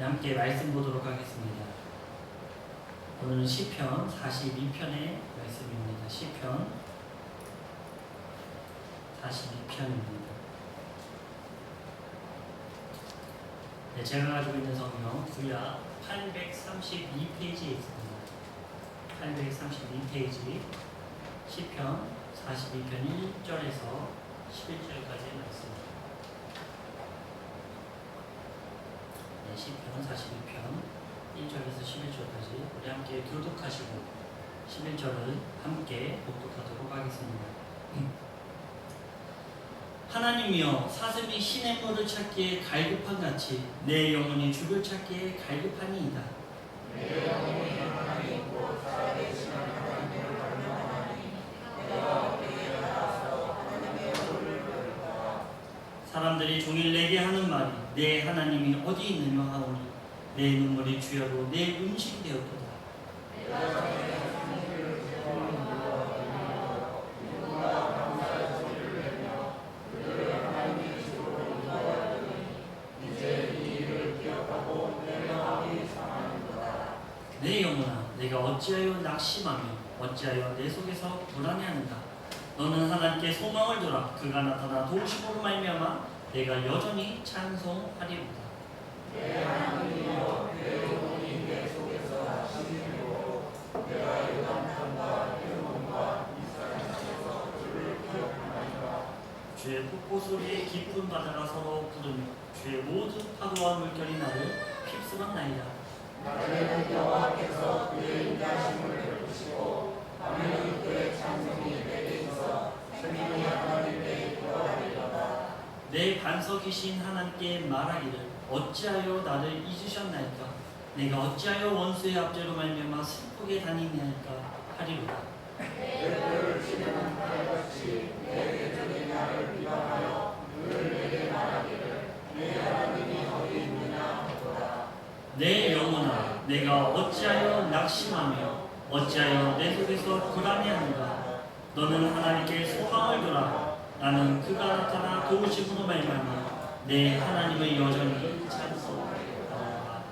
함께 말씀 보도록 하겠습니다. 오늘은 시편 42편의 말씀입니다. 시편 42편입니다. 네, 제가 가지고 있는 성경 구약 832페이지에 있습니다. 832페이지 시편 42편 1절에서 11절까지의 말씀. 네, 시편 42편 1절에서 11절까지 우리 함께 교독하시고 11절을 함께 복독하도록 하겠습니다. 하나님이여, 사슴이 시냇물을 찾기에 갈급한 같이 내 영혼이 죽을 찾기에 갈급하니이다. 내 영혼이 하나님 곧 살아계신 하나님을 갈망하니 내가 그에게 나가서 하나님의 얼굴을 보리라. 사람들이 종일 내게 하는 말이 내 하나님이 어디 있느냐 하오니 내 눈물이 주야로 내 음식이 되었도다. 내가 전에 승리를 두려워하는 자와 들리며 누군가 감사의 소리를 내며 그들을 하나님의 집으로 인도하였더니 이제 이 일을 기억하고 내 마음이 상하는도다. 내 영혼아, 내가 어찌하여 낙심하며 어찌하여 내 속에서 불안해하는가. 너는 하나님께 소망을 두라. 그가 나타나 도우심으로 말미암아 내가 여전히 찬송하리로다. 내 하나님이여, 내 영혼이 내 속에서 낙심이고 내가 요단강과 hermon과 이스라엘에서 주를 기억하나이다. 주의 폭포 소리에 깊은 바다가 서로 부르며 주의 모든 파도와 물결이 나를 휩쓸었나이다. 낮에는 여호와께서 그의 인자심을 베푸시고 밤에는 그의 찬송이 내게 있어 생명의 하나님께 기도하리로다. 내 반석이신 하나님께 말하기를 어찌하여 나를 잊으셨나이까. 내가 어찌하여 원수의 압제로 말미암아 슬프게 다니냐이까 하리로다. 내 뼈를 치려는 칼같이 내 대적이 나를 비방하여 늘 내게 말하기를 내 하나님이 어디 있느냐 하도다. 내 영혼아, 내가 어찌하여 낙심하며 어찌하여 내 속에서 불안해하는가. 너는 하나님께 소망을 두라. 나는 그가 나타나 도우심으로 말미암아 내 하나님을 여전히 찬송하리로다.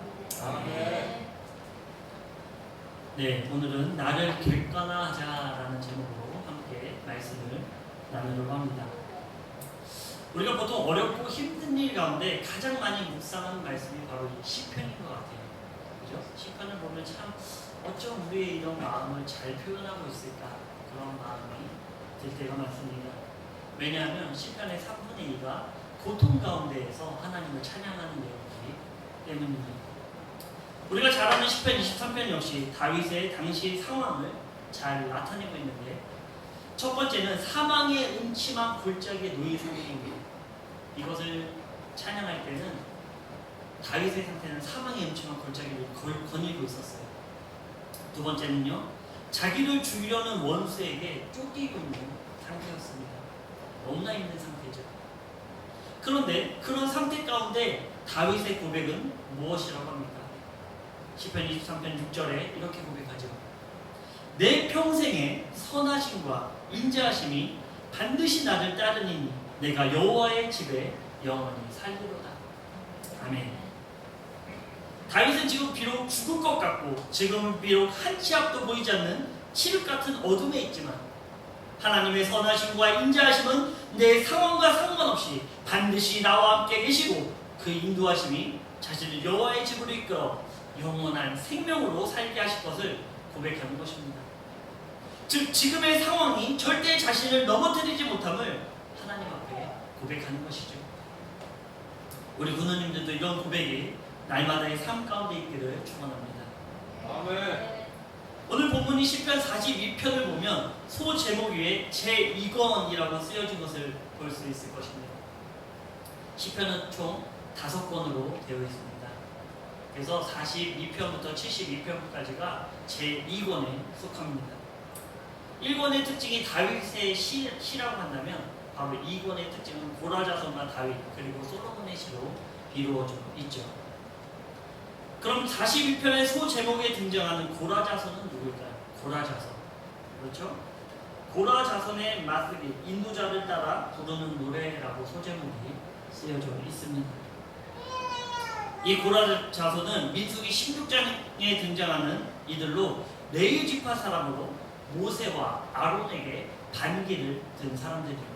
아멘. 네, 오늘은 나를 객관화하자라는 제목으로 함께 말씀을 나누려고 합니다. 우리가 보통 어렵고 힘든 일 가운데 가장 많이 묵상하는 말씀이 바로 이 시편인 것 같아요. 그죠? 시편을 보면 참 어쩜 우리의 이런 마음을 잘 표현하고 있을까, 그런 마음이 들 때가 많습니다. 왜냐하면 시편의 3분의 2가 고통 가운데에서 하나님을 찬양하는 내용이기 때문입니다. 우리가 잘 아는 시편 23편 역시 다윗의 당시 상황을 잘 나타내고 있는데, 첫 번째는 사망의 음침한 골짜기에 놓인 상태입니다. 이것을 찬양할 때는 다윗의 상태는 사망의 음침한 골짜기를 거닐고 있었어요. 두 번째는요, 자기를 죽이려는 원수에게 쫓기고 있는 상태였습니다. 너무나 힘든 상태죠. 그런데 그런 상태 가운데 다윗의 고백은 무엇이라고 합니까? 시편 23편 6절에 이렇게 고백하죠. 내 평생의 선하심과 인자하심이 반드시 나를 따르니니 내가 여호와의 집에 영원히 살리로다. 아멘. 다윗은 지금 비록 죽을 것 같고 지금은 비록 한 치 앞도 보이지 않는 칠흑 같은 어둠에 있지만 하나님의 선하심과 인자하심은 내 상황과 상관없이 반드시 나와 함께 계시고 그 인도하심이 자신을 여호와의 집으로 이끌어 영원한 생명으로 살게 하실 것을 고백하는 것입니다. 즉 지금의 상황이 절대 자신을 넘어뜨리지 못함을 하나님 앞에 고백하는 것이죠. 우리 군우님들도 이런 고백이 날마다의 삶 가운데 있기를 축원합니다. 아멘. 오늘 본문이 시편 42편을 보면 소 제목 위에 제2권이라고 쓰여진 것을 볼 수 있을 것입니다. 시편은 총 5권으로 되어 있습니다. 그래서 42편부터 72편까지가 제2권에 속합니다. 1권의 특징이 다윗의 시라고 한다면 바로 2권의 특징은 고라자손과 다윗 그리고 솔로몬의 시로 이루어져 있죠. 그럼 42편의 소 제목에 등장하는 고라자손은 누구일까요? 고라자손. 그렇죠? 고라자손의 맞서기, 인도자를 따라 부르는 노래라고 소제목이 쓰여져 있습니다. 이 고라 자손은 민수기 16장에 등장하는 이들로 레위 지파 사람으로 모세와 아론에게 반기를 든 사람들입니다.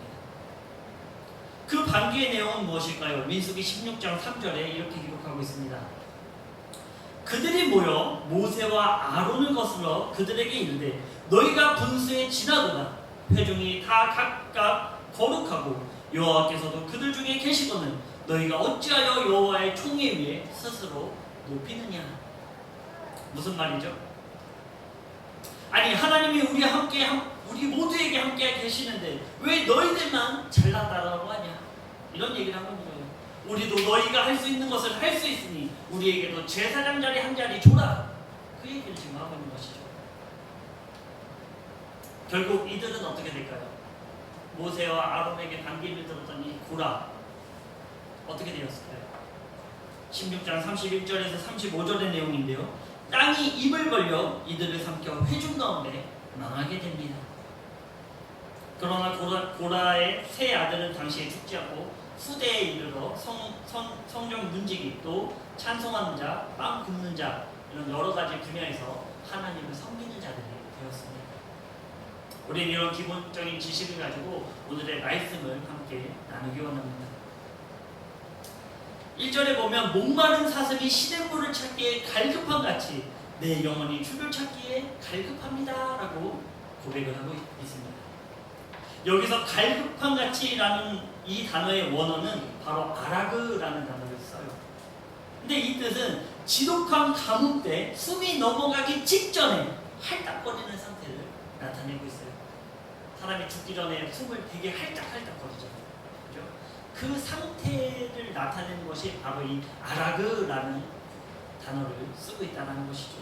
그 반기의 내용은 무엇일까요? 민수기 16장 3절에 이렇게 기록하고 있습니다. 그들이 모여 모세와 아론을 거슬러 그들에게 이르되 너희가 분수에 지나도다. 회중이 다 각각 거룩하고 여호와께서도 그들 중에 계시거늘 너희가 어찌하여 여호와의 총회 위에 스스로 높이느냐. 무슨 말이죠? 아니 하나님이 우리 모두에게 함께 계시는데 왜 너희들만 잘난다라고 하냐. 이런 얘기를 하는 거예요. 우리도 너희가 할 수 있는 것을 할 수 있으니 우리에게도 제사장 자리 한 자리 줘라. 그 얘기를 지금 하고 있는 것이죠. 결국 이들은 어떻게 될까요? 모세와 아론에게 반기를 들었더니 고라 어떻게 되었을까요? 16장 31절에서 35절의 내용인데요. 땅이 입을 벌려 이들을 삼켜 회중 가운데 망하게 됩니다. 그러나 고라의 세 아들은 당시에 죽지 않고 후대에 이르러 성령 문지기 또 찬송하는 자, 빵 굽는 자 이런 여러 가지 분야에서 하나님을 섬기는 자들이 되었습니다. 우리는 이런 기본적인 지식을 가지고 오늘의 말씀을 함께 나누기 원합니다. 1절에 보면 목마른 사슴이 시냇물을 찾기에 갈급한 같이 내 영혼이 주를 찾기에 갈급합니다 라고 고백을 하고 있습니다. 여기서 갈급한 같이라는 이 단어의 원어는 바로 아라그라는 단어를 써요. 근데 이 뜻은 지독한 가뭄 때 숨이 넘어가기 직전에 할딱거리는 상태를 나타내고 있어요. 사람이 죽기 전에 숨을 되게 할딱할딱거리잖아요. 그죠? 그 상태를 나타내는 것이 바로 이 아라그라는 단어를 쓰고 있다는 것이죠.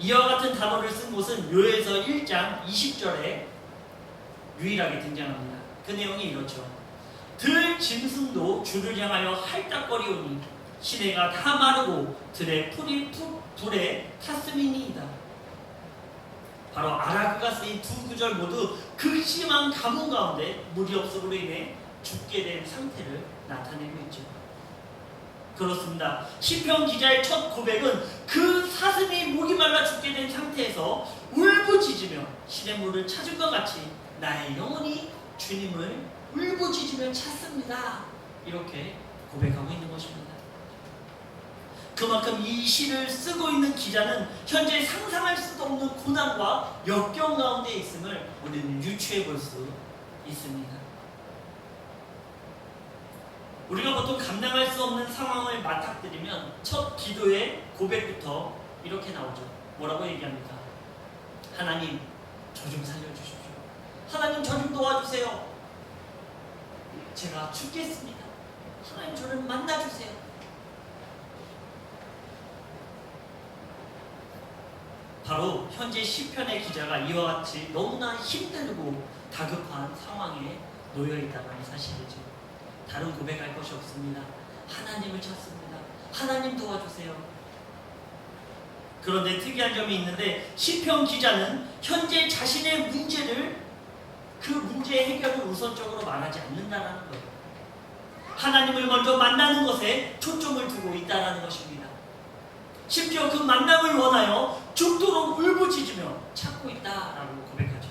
이와 같은 단어를 쓴 곳은 요엘서 1장 20절에 유일하게 등장합니다. 그 내용이 이렇죠. 들 짐승도 주를 향하여 할딱거리오니 시내가 다 마르고 들의 풀이 불에 탔음이니이다. 바로 아라그가 쓰인 두 구절 모두 극심한 가뭄 가운데 물이 없음으로 인해 죽게 된 상태를 나타내고 있죠. 그렇습니다. 시편 기자의 첫 고백은 그 사슴이 목이 말라 죽게 된 상태에서 울부짖으며 시냇물을 찾은 것 같이 나의 영혼이 주님을 울부짖으며 찾습니다. 이렇게 고백하고 있는 것입니다. 그만큼 이 시를 쓰고 있는 기자는 현재 상상할 수도 없는 고난과 역경 가운데 있음을 우리는 유추해 볼 수 있습니다. 우리가 보통 감당할 수 없는 상황을 맞닥뜨리면 첫 기도의 고백부터 이렇게 나오죠. 뭐라고 얘기합니까? 하나님, 저 좀 살려주십시오. 하나님, 저 좀 도와주세요. 제가 죽겠습니다. 하나님, 저를 만나주세요. 바로 현재 시편의 기자가 이와 같이 너무나 힘들고 다급한 상황에 놓여 있다는 사실이죠. 다른 고백할 것이 없습니다. 하나님을 찾습니다. 하나님 도와주세요. 그런데 특이한 점이 있는데 시편 기자는 현재 자신의 문제를 그 문제의 해결을 우선적으로 말하지 않는다는 거예요. 하나님을 먼저 만나는 것에 초점을 두고 있다는 것입니다. 심지어 그 만남을 원하여 죽도록 울부짖으며 찾고 있다라고 고백하죠.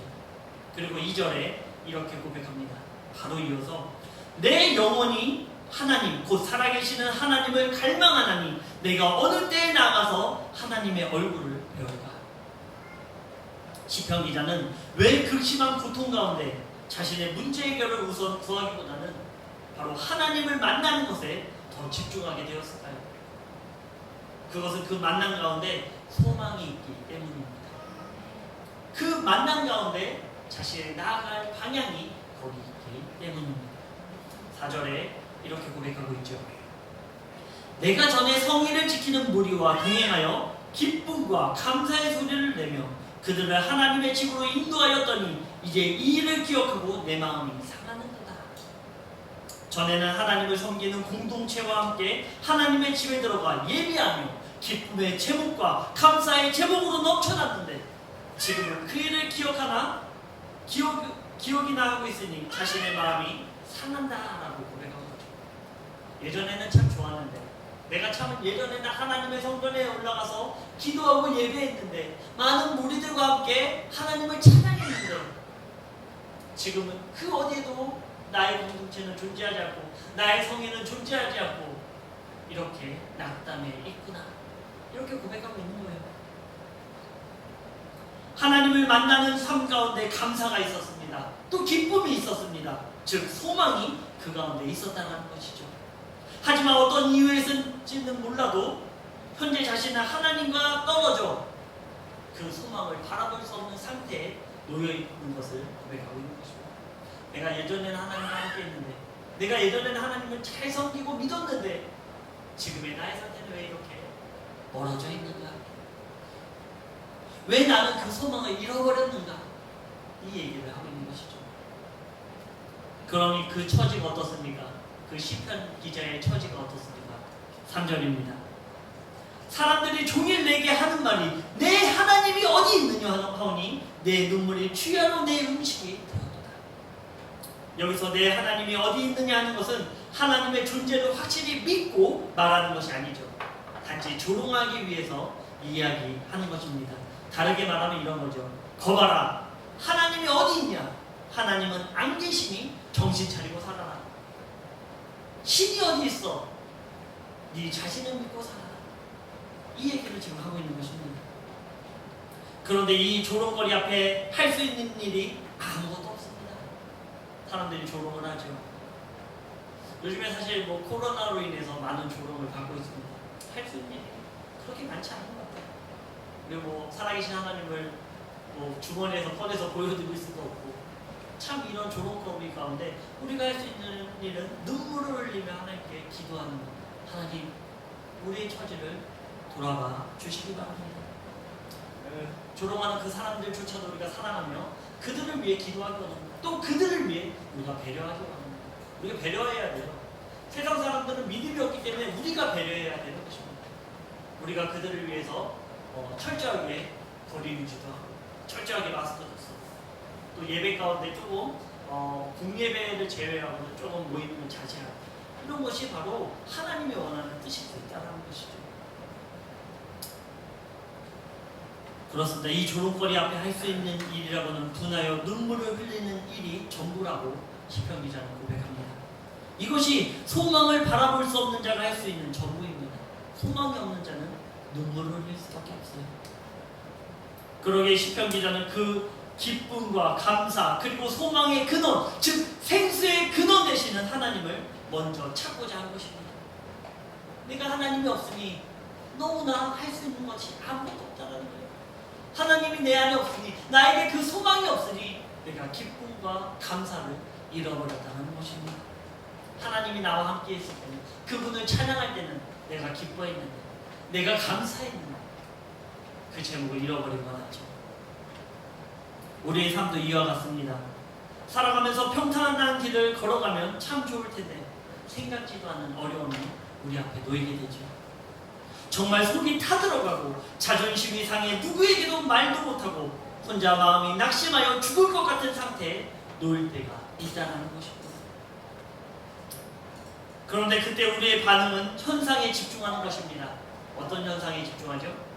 그리고 2절에 이렇게 고백합니다. 바로 이어서 내 영혼이 하나님 곧 살아계시는 하나님을 갈망하나니 내가 어느 때에 나가서 하나님의 얼굴을 배울까. 시편 기자는 왜 극심한 고통 가운데 자신의 문제 해결을 우선 구하기보다는 바로 하나님을 만나는 것에 더 집중하게 되었을까요? 그것은 그 만남 가운데 소망이 있기 때문입니다. 그 만남 가운데 자신의 나아갈 방향이 거기 있기 때문입니다. 4절에 이렇게 고백하고 있죠. 내가 전에 성의를 지키는 무리와 동행하여 기쁨과 감사의 소리를 내며 그들을 하나님의 집으로 인도하였더니 이제 이 일을 기억하고 내 마음이 상하는도다. 전에는 하나님을 섬기는 공동체와 함께 하나님의 집에 들어가 예비하며 기쁨의 제목과 감사의 제목으로 넘쳐났는데 지금은 그 일을 기억이나 하고 있으니 자신의 마음이 상한다라고 고백한 거죠. 예전에는 참 좋았는데 내가 참 예전에는 하나님의 성전에 올라가서 기도하고 예배했는데 많은 무리들과 함께 하나님을 찬양했는데 지금은 그 어디에도 나의 공동체는 존재하지 않고 나의 성회는 존재하지 않고 이렇게 낙담해 있구나, 이렇게 고백하고 있는 거예요. 하나님을 만나는 삶 가운데 감사가 있었습니다. 또 기쁨이 있었습니다. 즉 소망이 그 가운데 있었다는 것이죠. 하지만 어떤 이유에서인지는 몰라도 현재 자신은 하나님과 떨어져 그 소망을 바라볼 수 없는 상태에 놓여 있는 것을 고백하고 있는 것입니다. 내가 예전에는 하나님과 함께 했는데, 내가 예전에는 하나님을 잘 섬기고 믿었는데 지금의 나의 상태는 왜 이렇게 멀어져 있는가? 왜 나는 그 소망을 잃어버렸는가? 이 얘기를 하고 있는 것이죠. 그러니 그 처지가 어떻습니까? 그 시편 기자의 처지가 어떻습니까? 3절입니다. 사람들이 종일 내게 하는 말이 내 하나님이 어디 있느냐 하오니 내 눈물이 주야로 내 음식이 되었도다. 여기서 내 하나님이 어디 있느냐 하는 것은 하나님의 존재를 확실히 믿고 말하는 것이 아니죠. 단지 조롱하기 위해서 이야기하는 것입니다. 다르게 말하면 이런 거죠. 거봐라, 하나님이 어디 있냐? 하나님은 안 계시니 정신 차리고 살아라. 신이 어디 있어? 네 자신을 믿고 살아라. 이 얘기를 지금 하고 있는 것입니다. 그런데 이 조롱거리 앞에 할 수 있는 일이 아무것도 없습니다. 사람들이 조롱을 하죠. 요즘에 사실 코로나로 인해서 많은 조롱을 받고 있습니다. 할 수 있는 일이 그렇게 많지 않은 것 같아요. 그리고 살아계신 하나님을 주머니에서 꺼내서 보여드릴 수도 없고, 참 이런 조롱거리 가운데 우리가 할 수 있는 일은 눈물을 흘리며 하나님께 기도하는 것. 하나님, 우리의 처지를 돌아봐 주시기 바랍니다. 조롱하는 그 사람들조차도 우리가 사랑하며 그들을 위해 기도하기 원합니다. 또 그들을 위해 우리가 배려하기 원합니다. 우리가 배려해야 돼요. 세상 사람들은 믿음이 없기 때문에 우리가 배려해야 되는 것입니다. 우리가 그들을 위해서 철저하게 거리 유지도 하고 철저하게 마스크도 쓰고 또 예배 가운데 조금 공예배를 제외하고는 조금 모임을 자제하고, 이런 것이 바로 하나님이 원하는 뜻일 수 있다는 것이죠. 그렇습니다. 이 조롱거리 앞에 할 수 있는 일이라고는 분하여 눈물을 흘리는 일이 전부라고 시편 기자는 고백합니다. 이것이 소망을 바라볼 수 없는 자가 할 수 있는 전부입니다. 소망이 없는 자는 눈물을 흘릴 수밖에 없어요. 그러기에 시편 기자는 그 기쁨과 감사 그리고 소망의 근원, 즉 생수의 근원 되시는 하나님을 먼저 찾고자 하는 것입니다. 내가 하나님이 없으니 너무나 할 수 있는 것이 아무것도 없다는 거예요. 하나님이 내 안에 없으니, 나에게 그 소망이 없으니 내가 기쁨과 감사를 잃어버렸다는 것입니다. 하나님이 나와 함께 있을 때는, 그분을 찬양할 때는 내가 기뻐했는데, 내가 감사했는데 그 제목을 잃어버린 건 아죠. 우리의 삶도 이와 같습니다. 살아가면서 평탄한 길을 걸어가면 참 좋을 텐데 생각지도 않은 어려움이 우리 앞에 놓이게 되죠. 정말 속이 타들어가고 자존심이 상해 누구에게도 말도 못하고 혼자 마음이 낙심하여 죽을 것 같은 상태에 놓일 때가 있다는 것입니다. 그런데 그때 우리의 반응은 현상에 집중하는 것입니다. 어떤 현상에 집중하죠?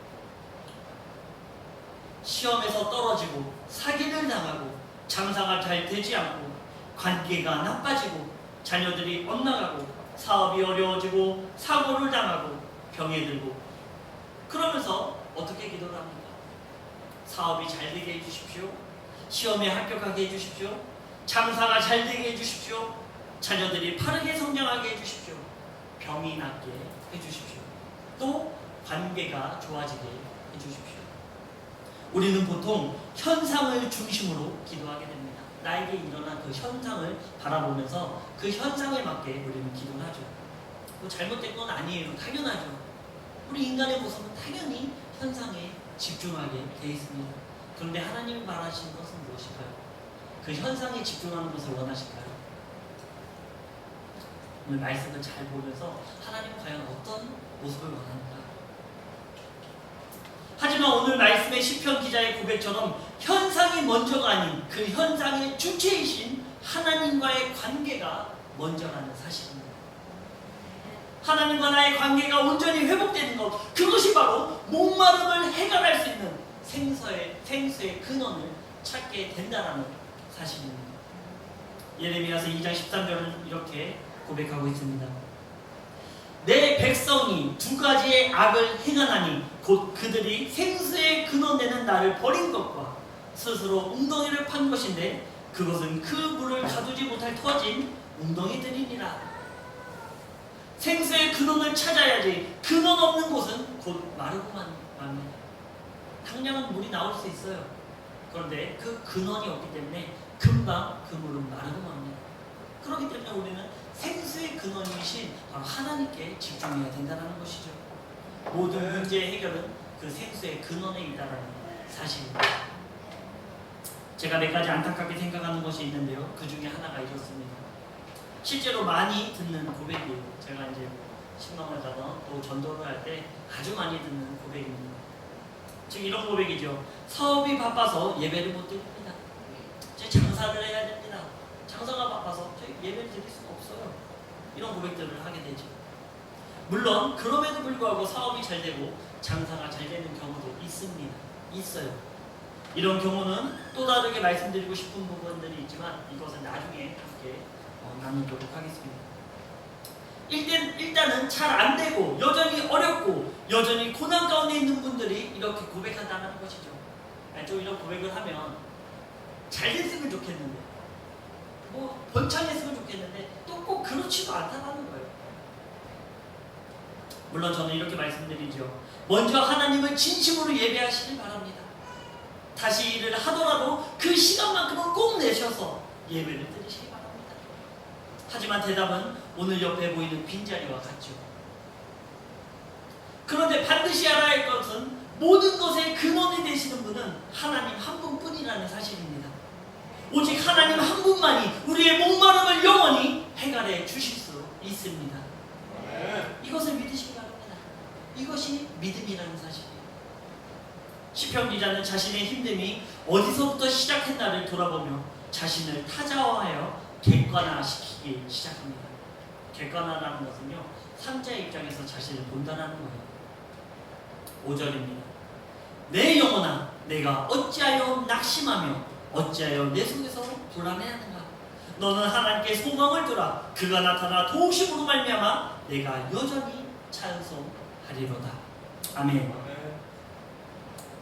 시험에서 떨어지고 사기를 당하고 장사가 잘 되지 않고 관계가 나빠지고 자녀들이 엇나가고 사업이 어려워지고 사고를 당하고 병에 들고, 그러면서 어떻게 기도를 합니까? 사업이 잘 되게 해주십시오. 시험에 합격하게 해주십시오. 장사가 잘 되게 해주십시오. 자녀들이 빠르게 성장하게 해주십시오. 병이 낫게 해주십시오. 또 관계가 좋아지게 해주십시오. 우리는 보통 현상을 중심으로 기도하게 됩니다. 나에게 일어난 그 현상을 바라보면서 그 현상에 맞게 우리는 기도를 하죠. 뭐 잘못된 건 아니에요. 당연하죠. 우리 인간의 모습은 당연히 현상에 집중하게 되어 있습니다. 그런데 하나님이 말하시는 것은 무엇일까요? 그 현상에 집중하는 것을 원하실까요? 오늘 말씀을 잘 보면서 하나님은 과연 어떤 모습을 원하는가? 하지만 오늘 말씀의 시편 기자의 고백처럼 현상이 먼저가 아닌 그 현상의 주체이신 하나님과의 관계가 먼저라는 사실입니다. 하나님과 나의 관계가 온전히 회복되는 것, 그것이 바로 목마름을 해결할 수 있는 생수의 근원을 찾게 된다는 사실입니다. 예레미야서 2장 13절은 이렇게 고백하고 있습니다. 내 백성이 두 가지의 악을 행하나니 곧 그들이 생수의 근원되는 나를 버린 것과 스스로 웅덩이를 판 것인데 그것은 그 물을 가두지 못할 터진 웅덩이들이니라. 생수의 근원을 찾아야지. 근원 없는 곳은 곧 마르고만 맙니다. 당장은 물이 나올 수 있어요. 그런데 그 근원이 없기 때문에 금방 그 물은 마르고 맙니다. 그렇기 때문에 우리는 생수의 근원이신 바로 하나님께 집중해야 된다는 것이죠. 모든 문제의 해결은 그 생수의 근원에 있다는 사실입니다. 제가 몇 가지 안타깝게 생각하는 것이 있는데요. 그 중에 하나가 이렇습니다. 실제로 많이 듣는 고백이에요. 제가 이제 신방을 가서 또 전도를 할 때 아주 많이 듣는 고백입니다. 지금 이런 고백이죠. 사업이 바빠서 예배를 못 드립니다. 제 장사를 해야 됩니다. 장사가 바빠서 예배를 드릴 수가 없어요. 이런 고백들을 하게 되죠. 물론 그럼에도 불구하고 사업이 잘 되고 장사가 잘 되는 경우도 있습니다. 있어요. 이런 경우는 또 다르게 말씀드리고 싶은 부분들이 있지만 이것은 나중에 함께 나누도록 하겠습니다. 일단은 잘 안 되고 여전히 어렵고 여전히 고난 가운데 있는 분들이 이렇게 고백한다는 것이죠. 좀 이런 고백을 하면 잘 됐으면 좋겠는데 뭐 번창했으면 좋겠는데 또 꼭 그렇지도 않다는 거예요. 물론 저는 이렇게 말씀드리죠. 먼저 하나님을 진심으로 예배하시길 바랍니다. 다시 일을 하더라도 그 시간만큼은 꼭 내셔서 예배를 드리시기 바랍니다. 하지만 대답은 오늘 옆에 보이는 빈자리와 같죠. 그런데 반드시 알아야 할 것은 모든 것의 근원이 되시는 분은 하나님 한 분뿐이라는 사실입니다. 오직 하나님 한 분만이 우리의 목마름을 영원히 해결해 주실 수 있습니다. 이것을 믿으시기 바랍니다. 이것이 믿음이라는 사실이에요. 시편 기자는 자신의 힘듦이 어디서부터 시작했나를 돌아보며 자신을 타자화하여 객관화시키기 시작합니다. 객관화라는 것은요, 삼자의 입장에서 자신을 본다는 거예요. 5절입니다. 내 영혼아, 내가 어찌하여 낙심하며 어찌하여 내 속에서 불안해하는가? 너는 하나님께 소망을 두라. 그가 나타나 도우심으로 말미암아 내가 여전히 찬송하리로다. 아멘.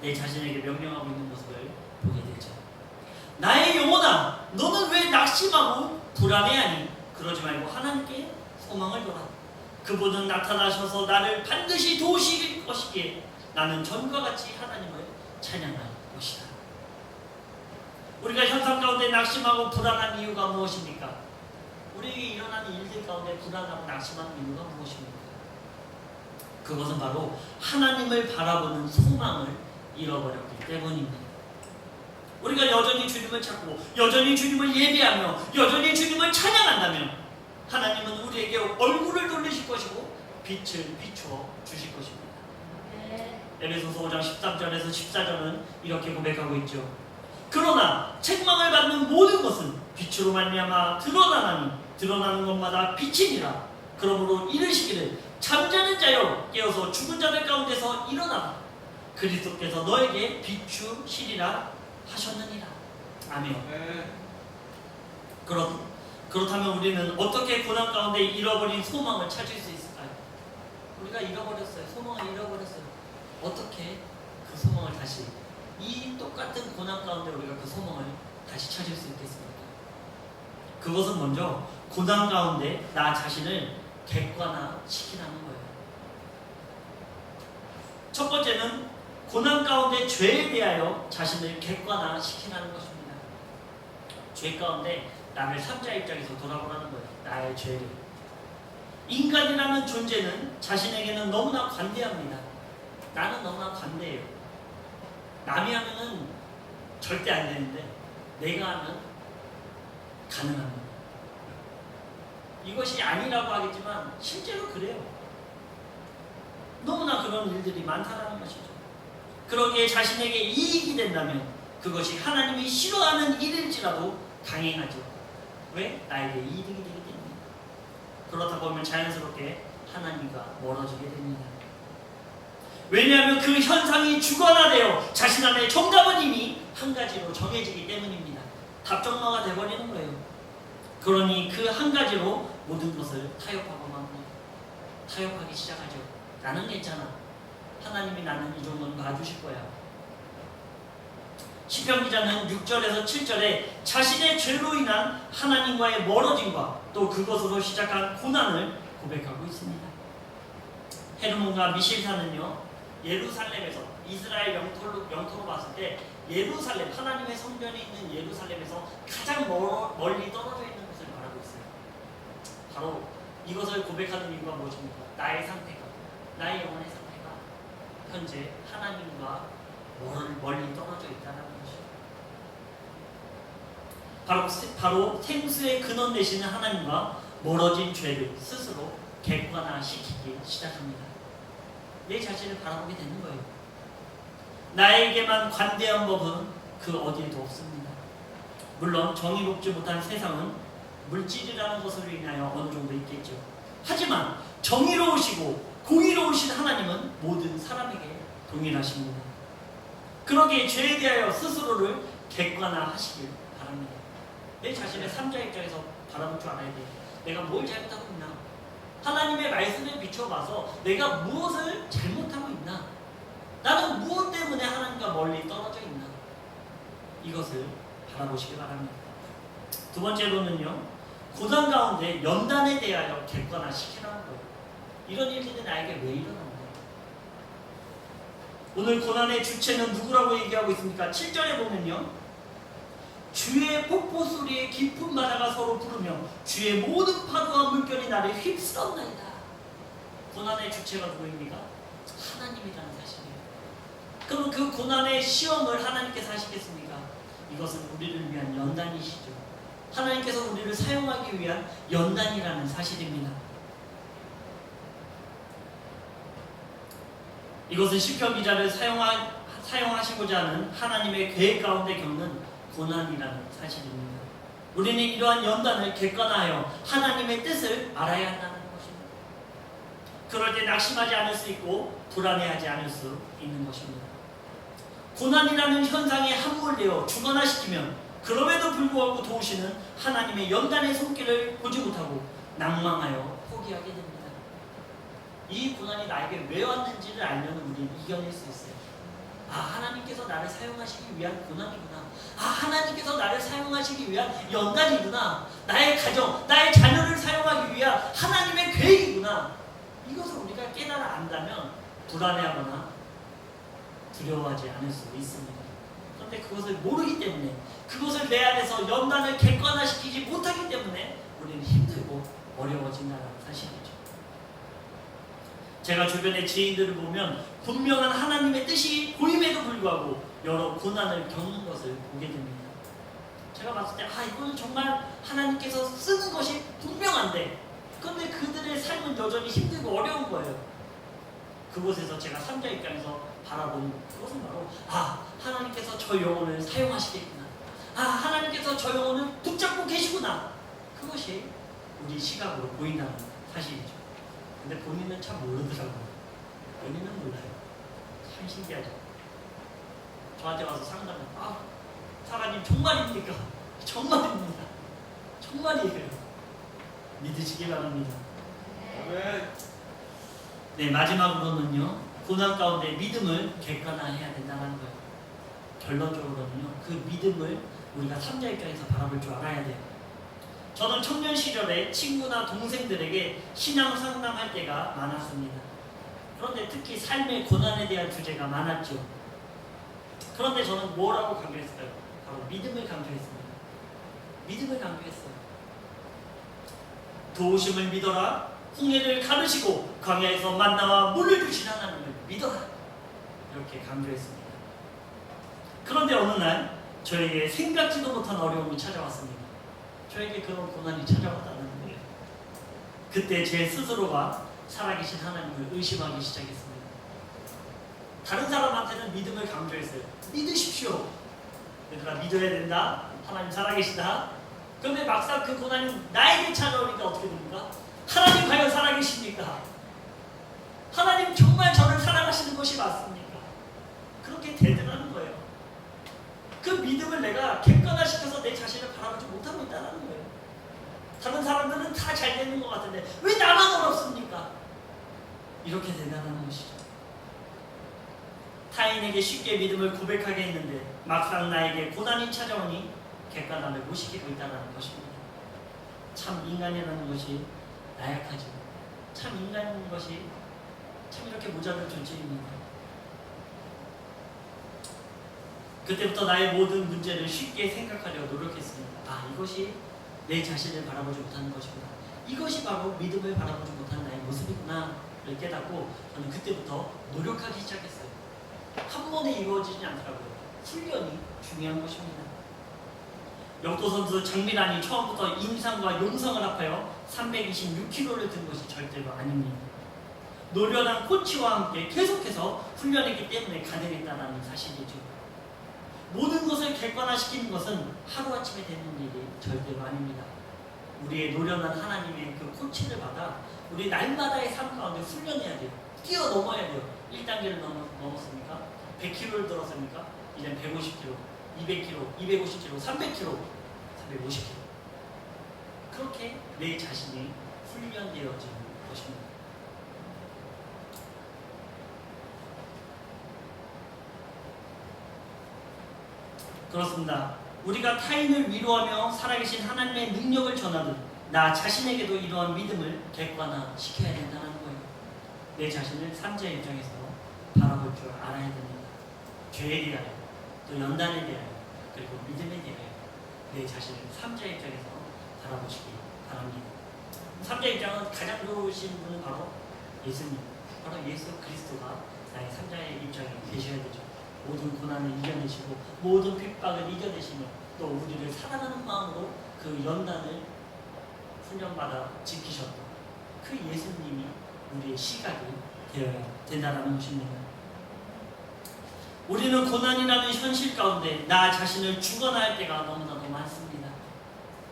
내 자신에게 명령하고 있는 모습을 보게 되죠. 나의 영혼아, 너는 왜 낙심하고 불안해하니? 그러지 말고 하나님께 소망을 둬라. 그분은 나타나셔서 나를 반드시 도우실 것이기에 나는 전과 같이 하나님을 찬양할 것이다. 우리가 현상 가운데 낙심하고 불안한 이유가 무엇입니까? 우리에게 일어나는 일들 가운데 불안하고 낙심하는 이유가 무엇입니까? 그것은 바로 하나님을 바라보는 소망을 잃어버렸기 때문입니다. 우리가 여전히 주님을 찾고 여전히 주님을 예배하며 여전히 주님을 찬양한다면 하나님은 우리에게 얼굴을 돌리실 것이고 빛을 비추어 주실 것입니다. 에베소서 5장 13절에서 14절은 이렇게 고백하고 있죠. 그러나 책망을 받는 모든 것은 빛으로 말미암아 드러나나니 드러나는 것마다 빛이니라. 그러므로 이르시기를 잠자는 자여 깨어서 죽은 자들 가운데서 일어나라. 그리스도께서 너에게 비추시리라 하셨느니라. 아멘. 그렇다면 우리는 어떻게 고난 가운데 잃어버린 소망을 찾을 수 있을까요? 우리가 잃어버렸어요. 소망을 잃어버렸어요. 어떻게 그 소망을 다시, 이 똑같은 고난 가운데 우리가 그 소망을 다시 찾을 수 있겠습니까? 그것은 먼저 고난 가운데 나 자신을 객관화시키라는 거예요. 첫 번째는 고난 가운데 죄에 대하여 자신을 객관화시키라는 것입니다. 죄 가운데 나를 삼자 입장에서 돌아보라는 거예요. 나의 죄를. 인간이라는 존재는 자신에게는 너무나 관대합니다. 나는 너무나 관대해요. 남이 하면은 절대 안 되는데 내가 하면 가능합니다. 이것이 아니라고 하겠지만 실제로 그래요. 너무나 그런 일들이 많다는 것이죠. 그러기에 자신에게 이익이 된다면 그것이 하나님이 싫어하는 일일지라도 강행하죠. 왜? 나에게 이득이 되기 때문에. 그렇다 보면 자연스럽게 하나님과 멀어지게 됩니다. 왜냐하면 그 현상이 주관화되어 자신 안에 정답은 이미 한 가지로 정해지기 때문입니다. 답정너가 되어버리는 거예요. 그러니 그 한 가지로 모든 것을 타협하고 맙니다. 타협하기 시작하죠. 나는 괜찮아. 하나님이 나는 이 정도는 봐주실 거야. 시편 기자는 6절에서 7절에 자신의 죄로 인한 하나님과의 멀어짐과 또 그것으로 시작한 고난을 고백하고 있습니다. 헤르몬과 미실사는요, 예루살렘에서 이스라엘 영토로 봤을 때 예루살렘, 하나님의 성전이 있는 예루살렘에서 가장 멀리 떨어져 있는 것을 말하고 있어요. 바로 이것을 고백하는 이유가 무엇입니까? 나의 상태가, 나의 영혼의 상태가 현재 하나님과 멀리 떨어져 있다는 것이죠. 바로 생수의 근원 되시는 하나님과 멀어진 죄를 스스로 객관화시키기 시작합니다. 내 자신을 바라보게 되는 거예요. 나에게만 관대한 법은 그 어디에도 없습니다. 물론 정의롭지 못한 세상은 물질이라는 것으로 인하여 어느 정도 있겠죠. 하지만 정의로우시고 공의로우신 하나님은 모든 사람에게 동일하십니다. 그러기에 죄에 대하여 스스로를 객관화하시길 바랍니다. 내 자신의 삶자 입장에서 바라볼 줄 알아야 돼요. 내가 뭘 잘못하고 있나? 하나님의 말씀에 비춰봐서 내가 무엇을 잘못하고 있나? 나는 무엇 때문에 하나님과 멀리 떨어져 있나? 이것을 바라보시기 바랍니다. 두 번째로는요, 고난 가운데 연단에 대하여 객관화시키라는 거예요. 이런 일들이 나에게 왜 일어나는 거예요? 오늘 고난의 주체는 누구라고 얘기하고 있습니까? 7절에 보면요, 주의 폭포 소리에 깊은 바다가 서로 부르며 주의 모든 파도와 물결이 나를 휩쓸었나이다. 고난의 주체가 누구입니까? 하나님이라는 사실이에요. 그럼 그 고난의 시험을 하나님께서 하시겠습니까? 이것은 우리를 위한 연단이시죠. 하나님께서 우리를 사용하기 위한 연단이라는 사실입니다. 이것은 시편 기자를 사용하시고자 하는 하나님의 계획 가운데 겪는 고난이라는 사실입니다. 우리는 이러한 연단을 객관화하여 하나님의 뜻을 알아야 한다는 것입니다. 그럴 때 낙심하지 않을 수 있고 불안해하지 않을 수 있는 것입니다. 고난이라는 현상에 함몰되어 주관화시키면 그럼에도 불구하고 도우시는 하나님의 연단의 손길을 보지 못하고 낭망하여 포기하게 됩니다. 이 고난이 나에게 왜 왔는지를 알면 우리는 이겨낼 수 있어요. 아, 하나님께서 나를 사용하시기 위한 고난이구나. 아, 하나님께서 나를 사용하시기 위한 연단이구나. 나의 가정, 나의 자녀를 사용하기 위한 하나님의 계획이구나. 이것을 우리가 깨달아 안다면 불안해하거나 두려워하지 않을 수 있습니다. 그런데 그것을 모르기 때문에, 그것을 내 안에서 연단을 객관화시키지 못하기 때문에 우리는 힘들고 어려워진다는 사실이죠. 제가 주변의 지인들을 보면 분명한 하나님의 뜻이 보임에도 불구하고 여러 고난을 겪는 것을 보게 됩니다. 제가 봤을 때 이거는 정말 하나님께서 쓰는 것이 분명한데, 그런데 그들의 삶은 여전히 힘들고 어려운 거예요. 그곳에서 제가 삼자 입장에서 바라보는 그것은 바로 하나님께서 저 영혼을 사용하시겠구나. 하나님께서 저 영혼을 붙잡고 계시구나. 그것이 우리 시각으로 보인다는 사실이죠. 근데 본인은 참 모르더라고요. 본인은 몰라요. 참 신기하죠. 저한테 와서 상담을 사관님 정말입니까? 정말입니다. 정말이에요. 믿으시기 바랍니다. 네, 마지막으로는요, 고난 가운데 믿음을 객관화해야 된다는 거예요. 결론적으로는요, 그 믿음을 우리가 삼자 입장에서 바라볼 줄 알아야 돼요. 저는 청년 시절에 친구나 동생들에게 신앙 상담할 때가 많았습니다. 그런데 특히 삶의 고난에 대한 주제가 많았죠. 그런데 저는 뭐라고 강조했을까요? 바로 믿음을 강조했습니다. 믿음을 강조했어요. 도우심을 믿어라. 홍해를 가르시고 광야에서 만나와 물을 주신 하나님을 믿어라. 이렇게 강조했습니다. 그런데 어느 날 저에게 생각지도 못한 어려움이 찾아왔습니다. 저에게 그런 고난이 찾아왔다는 거예요. 그때 제 스스로가 살아계신 하나님을 의심하기 시작했습니다. 다른 사람한테는 믿음을 강조했어요. 믿으십시오. 얘들아, 믿어야 된다. 하나님 살아계시다. 그런데 막상 그 고난이 나에게 찾아오니까 어떻게 됩니까? 하나님 과연 살아계십니까? 하나님 정말 저를 사랑하시는 것이 맞습니까? 그렇게 되더라는 거예요. 그 믿음을 내가 객관화시켜서 내 자신을 바라보지 못하고 있다는 거예요. 다른 사람들은 다 잘 되는 것 같은데 왜 나만 어렵습니까? 이렇게 된다는 것이죠. 타인에게 쉽게 믿음을 고백하게 했는데 막상 나에게 고난이 찾아오니 객관함을 못 시키고 있다는 것입니다. 참 인간이라는 것이 나약하죠. 참 인간인 것이 참 이렇게 모자른 존재입니다. 그때부터 나의 모든 문제를 쉽게 생각하려 노력했습니다. 아, 이것이 내 자신을 바라보지 못하는 것이구나. 이것이 바로 믿음을 바라보지 못하는 나의 모습이구나 를 깨닫고 저는 그때부터 노력하기 시작했어요. 한 번에 이루어지지 않더라고요. 훈련이 중요한 것입니다. 역도 선수 장미란이 처음부터 임상과 용성을 합하여 326kg를 든 것이 절대로 아닙니다. 노련한 코치와 함께 계속해서 훈련했기 때문에 가능했다는 사실이죠. 모든 것을 객관화시키는 것은 하루아침에 되는 일이 절대로 아닙니다. 우리의 노련한 하나님의 그 코치를 받아 우리 날마다의 삶 가운데 훈련해야 돼요. 뛰어넘어야 돼요. 1단계를 넘었습니까? 100kg를 들었습니까? 이제 150kg, 200kg, 250kg, 300kg, 350kg. 그렇게 내 자신이 훈련되어지는 것입니다. 그렇습니다. 우리가 타인을 위로하며 살아계신 하나님의 능력을 전하듯 나 자신에게도 이러한 믿음을 객관화시켜야 된다는 거예요. 내 자신을 삼자의 입장에서 바라볼 줄 알아야 됩니다. 죄에 대하여, 또 연단에 대하여, 그리고 믿음에 대하여 내 자신을 삼자의 입장에서 바라보시기 바랍니다. 삼자의 입장은 가장 좋으신 분은 바로 예수님, 바로 예수 그리스도가 나의 삼자의 입장에 계셔야 되죠. 모든 고난을 이겨내시고 모든 핍박을 이겨내시며 또 우리를 사랑하는 마음으로 그 연단을 훈련받아 지키셨던 그 예수님이 우리의 시각이 되어야 된다는 것입니다. 우리는 고난이라는 현실 가운데 나 자신을 주관할 때가 너무나도 많습니다.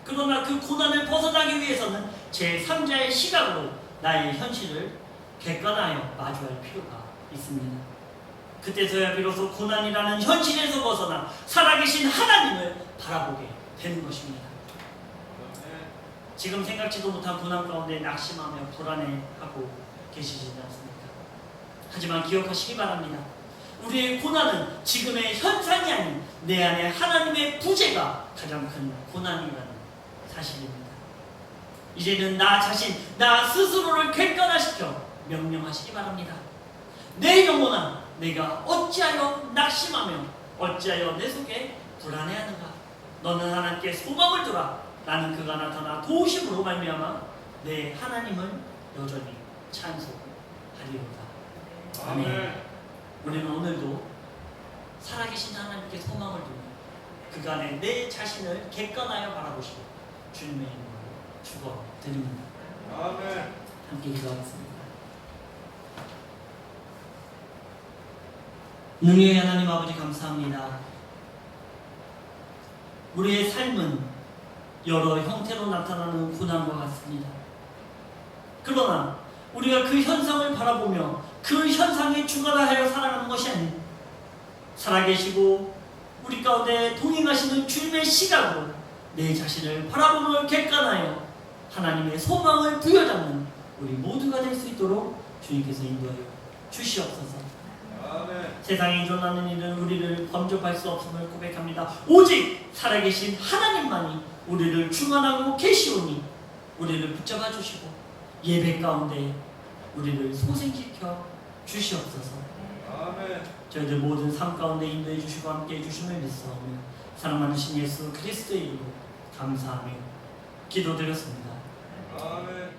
그러나 그 고난을 벗어나기 위해서는 제3자의 시각으로 나의 현실을 객관하여 마주할 필요가 있습니다. 그때서야 비로소 고난이라는 현실에서 벗어나 살아계신 하나님을 바라보게 되는 것입니다. 지금 생각지도 못한 고난 가운데 낙심하며 불안해하고 계시지 않습니까? 하지만 기억하시기 바랍니다. 우리의 고난은 지금의 현상이 아닌 내 안에 하나님의 부재가 가장 큰 고난이라는 사실입니다. 이제는 나 자신, 나 스스로를 객관화시켜 명령하시기 바랍니다. 내 영혼아, 내가 어찌하여 낙심하며 어찌하여 내 속에 불안해하는가? 너는 하나님께 소망을 두라. 나는 그가 나타나 도우심으로 말미암아 내 하나님을 여전히 찬송하리로다. 아멘. 우리는 오늘도 살아계신 하나님께 소망을 두며 그간에 내 자신을 객관하여 바라보시고 주님의 이름으로 축원드립니다. 아멘. 함께 기도하겠습니다. 능력의 하나님 아버지 감사합니다. 우리의 삶은 여러 형태로 나타나는 고난과 같습니다. 그러나 우리가 그 현상을 바라보며 그 현상에 주관하여 살아가는 것이 아닌 살아계시고 우리 가운데 동행하시는 주님의 시각으로 내 자신을 바라보며 객관하여 하나님의 소망을 부여잡는 우리 모두가 될 수 있도록 주님께서 인도하여 주시옵소서. 아멘. 세상에 일어나는 일은 우리를 범접할 수 없음을 고백합니다. 오직 살아계신 하나님만이 우리를 주관하고 계시오니 우리를 붙잡아 주시고 예배 가운데 우리를 소생시켜 주시옵소서. 아멘. 저희들 모든 삶 가운데 인도해 주시고 함께 해 주심을 믿사오며 사랑 많으신 예수 그리스도의 이름으로 감사하며 기도드렸습니다. 아멘.